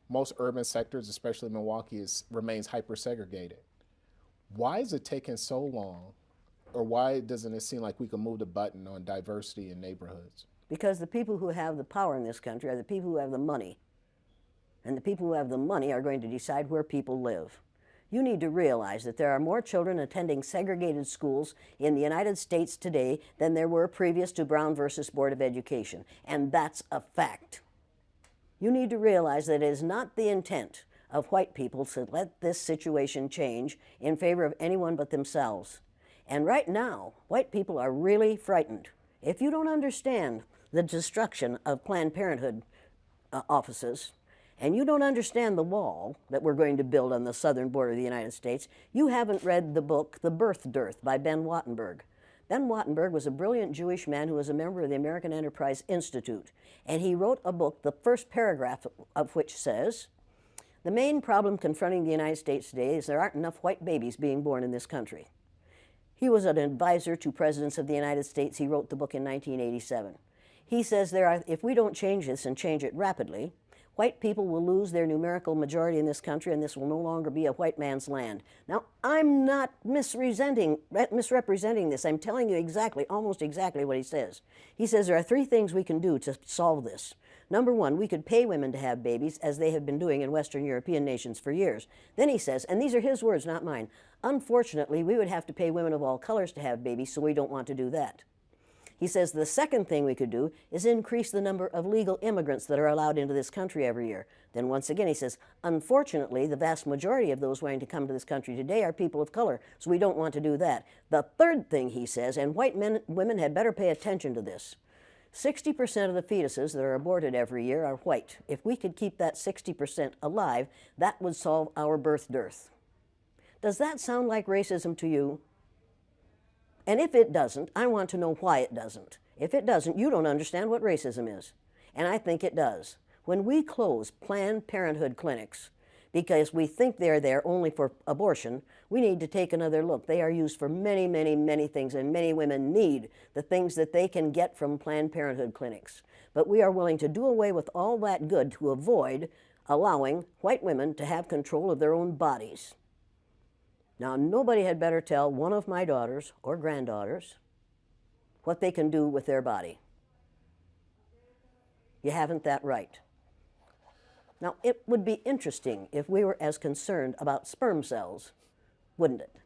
most urban sectors, especially Milwaukee, remains hyper segregated. Why is it taking so long, or why doesn't it seem like we can move the button on diversity in neighborhoods? Because the people who have the power in this country are the people who have the money. And the people who have the money are going to decide where people live. You need to realize that there are more children attending segregated schools in the United States today than there were previous to Brown versus Board of Education. And that's a fact. You need to realize that it is not the intent of white people to let this situation change in favor of anyone but themselves. And right now, white people are really frightened. If you don't understand the destruction of Planned Parenthood offices, and you don't understand the wall that we're going to build on the southern border of the United States, you haven't read the book, The Birth Dearth by Ben Wattenberg. Ben Wattenberg was a brilliant Jewish man who was a member of the American Enterprise Institute. And he wrote a book, the first paragraph of which says, "The main problem confronting the United States today is there aren't enough white babies being born in this country." He was an advisor to presidents of the United States. He wrote the book in 1987. He says if we don't change this and change it rapidly, white people will lose their numerical majority in this country, and this will no longer be a white man's land. Now, I'm not misrepresenting this. I'm telling you exactly, almost exactly what he says. He says there are three things we can do to solve this. Number one, we could pay women to have babies, as they have been doing in Western European nations for years. Then he says, and these are his words, not mine, unfortunately, we would have to pay women of all colors to have babies, so we don't want to do that. He says the second thing we could do is increase the number of legal immigrants that are allowed into this country every year. Then once again he says, unfortunately, the vast majority of those wanting to come to this country today are people of color, so we don't want to do that. The third thing he says, and women had better pay attention to this, 60% of the fetuses that are aborted every year are white. If we could keep that 60% alive, that would solve our birth dearth. Does that sound like racism to you? And if it doesn't, I want to know why it doesn't. If it doesn't, you don't understand what racism is. And I think it does. When we close Planned Parenthood clinics because we think they're there only for abortion, we need to take another look. They are used for many, many, many things, and many women need the things that they can get from Planned Parenthood clinics. But we are willing to do away with all that good to avoid allowing white women to have control of their own bodies. Now, nobody had better tell one of my daughters or granddaughters what they can do with their body. You haven't that right. Now, it would be interesting if we were as concerned about sperm cells, wouldn't it?